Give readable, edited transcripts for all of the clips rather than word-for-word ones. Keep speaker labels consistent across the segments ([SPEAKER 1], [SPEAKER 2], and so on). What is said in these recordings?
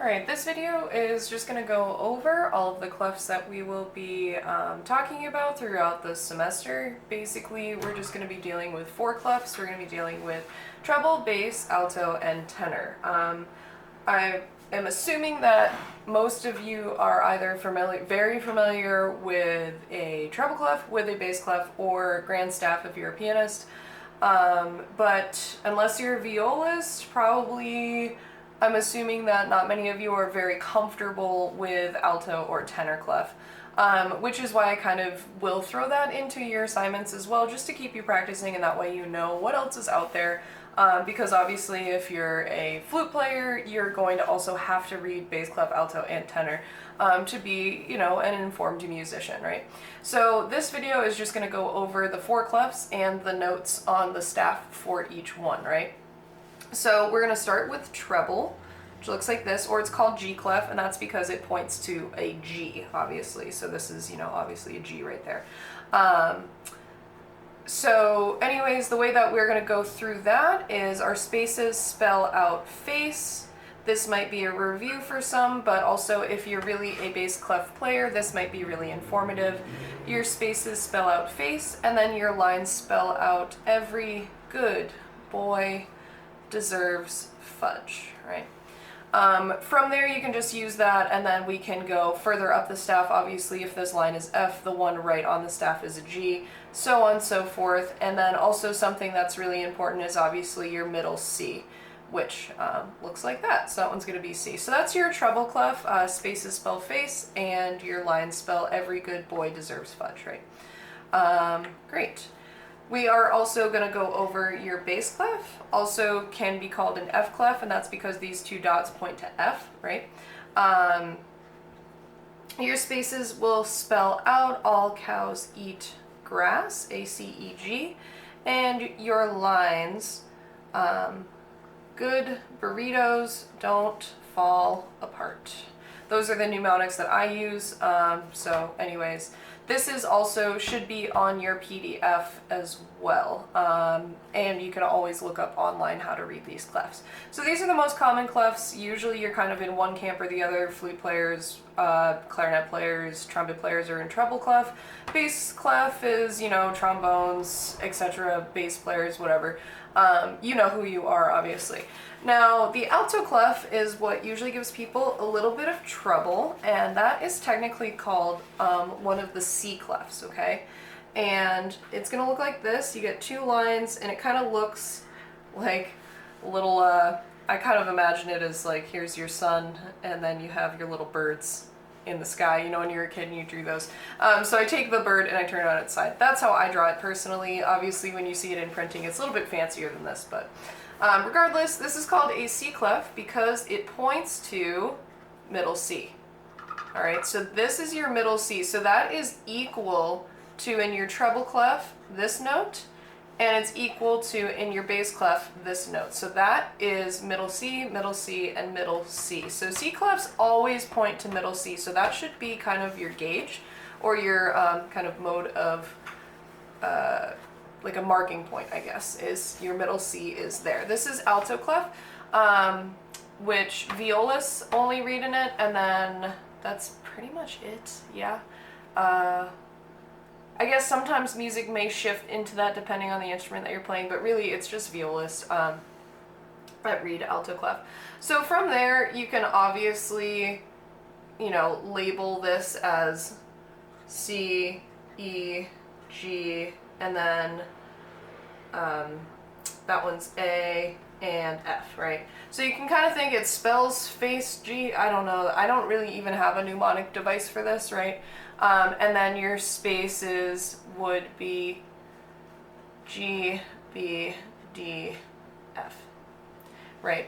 [SPEAKER 1] Alright, this video is just going to go over all of the clefs that we will be talking about throughout the semester. Basically, we're just going to be dealing with 4 clefs. We're going to be dealing with treble, bass, alto, and tenor. I am assuming that most of you are either very familiar with a treble clef, with a bass clef, or grand staff if you're a pianist. But unless you're a violist, probably I'm assuming that not many of you are very comfortable with alto or tenor clef, which is why I kind of will throw that into your assignments as well, just to keep you practicing, and that way you know what else is out there. Because obviously if you're a flute player, you're going to also have to read bass clef, alto, and tenor to be, you know, an informed musician, right? So this video is just going to go over the 4 clefs and the notes on the staff for each one, right? So we're going to start with treble, which looks like this, or it's called G clef, and that's because it points to a G, obviously. So this is, you know, obviously a G right there. So anyways, the way that we're going to go through that is our spaces spell out face. This might be a review for some, but also if you're really a bass clef player, this might be really informative. Your spaces spell out face, and then your lines spell out every good boy deserves fudge, right? From there you can just use that, and then we can go further up the staff. Obviously if this line is F, the one right on the staff is a G, so on and so forth. And then also something that's really important is obviously your middle C, which looks like that. So that one's going to be C. So that's your treble clef. Spaces spell face, and your lines spell every good boy deserves fudge, right? Great. We are also going to go over your bass clef, also can be called an F clef, and that's because these 2 dots point to F, right? Your spaces will spell out all cows eat grass, A-C-E-G, and your lines, good burritos don't fall apart. Those are the mnemonics that I use, so anyways, this is also should be on your PDF as well, and you can always look up online how to read these clefs. So these are the most common clefs. Usually you're kind of in one camp or the other. Flute players, clarinet players, trumpet players are in treble clef. Bass clef is, you know, trombones, etc., bass players, whatever. You know who you are, obviously. Now, the alto clef is what usually gives people a little bit of trouble, and that is technically called one of the C clefs, okay? And it's going to look like this. You get 2 lines, and it kind of looks like a little, I kind of imagine it as like, here's your sun, and then you have your little birds in the sky, you know, when you were a kid and you drew those. So I take the bird and I turn it on its side. That's how I draw it personally. Obviously when you see it in printing, it's a little bit fancier than this, but regardless, this is called a C clef because it points to middle C. All right, so this is your middle C. So that is equal to, in your treble clef, this note, and it's equal to, in your bass clef, this note. So that is middle C, and middle C. So C clefs always point to middle C, so that should be kind of your gauge, or your kind of mode of, like a marking point, I guess, is your middle C is there. This is alto clef, which violists only read in it, and then that's pretty much it, yeah. I guess sometimes music may shift into that depending on the instrument that you're playing, but really it's just violists that read alto clef. So from there, you can obviously, you know, label this as C, E, G, and then that one's A and F, right? So you can kind of think it spells face G. I don't know. I don't really even have a mnemonic device for this, right? And then your spaces would be G, B, D, F, right?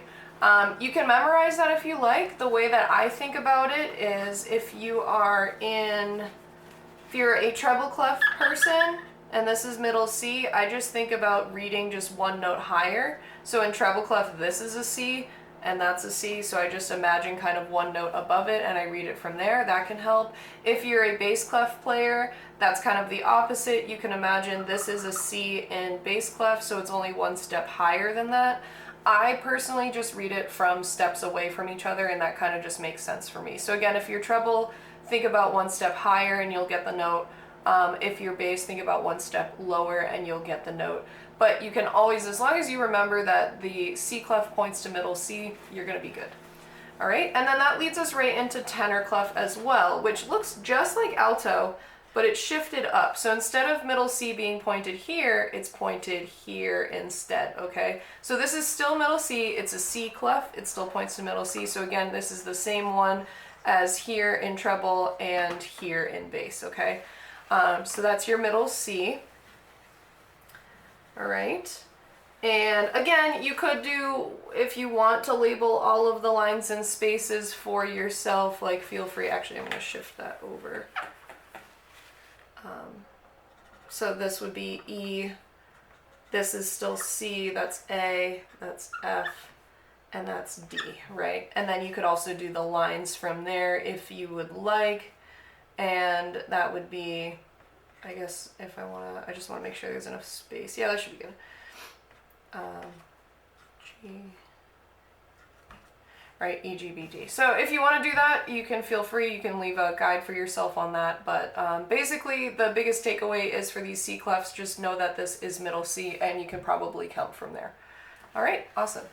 [SPEAKER 1] You can memorize that if you like. The way that I think about it is if you're a treble clef person, and this is middle C, I just think about reading just one note higher. So in treble clef, this is a C, and that's a C, so I just imagine kind of one note above it and I read it from there. That can help. If you're a bass clef player, that's kind of the opposite. You can imagine this is a C in bass clef, so it's only one step higher than that. I personally just read it from steps away from each other, and that kind of just makes sense for me. So again, if you're treble, think about one step higher and you'll get the note. If you're bass, think about one step lower and you'll get the note. But you can always, as long as you remember that the C clef points to middle C, you're gonna be good. All right, and then that leads us right into tenor clef as well, which looks just like alto, but it's shifted up. So instead of middle C being pointed here, it's pointed here instead, okay? So this is still middle C, it's a C clef, it still points to middle C. So again, this is the same one as here in treble and here in bass, okay? So that's your middle C. All right. And again, you could do, if you want to label all of the lines and spaces for yourself, like feel free. Actually, I'm going to shift that over. So this would be E, this is still C, that's A, that's F, and that's D, right? And then you could also do the lines from there if you would like, and that would be, I guess if I just want to make sure there's enough space. Yeah, that should be good. G, right, E, G, B, D. So if you want to do that, you can feel free. You can leave a guide for yourself on that. But basically, the biggest takeaway is for these C clefs, just know that this is middle C, and you can probably count from there. All right, awesome.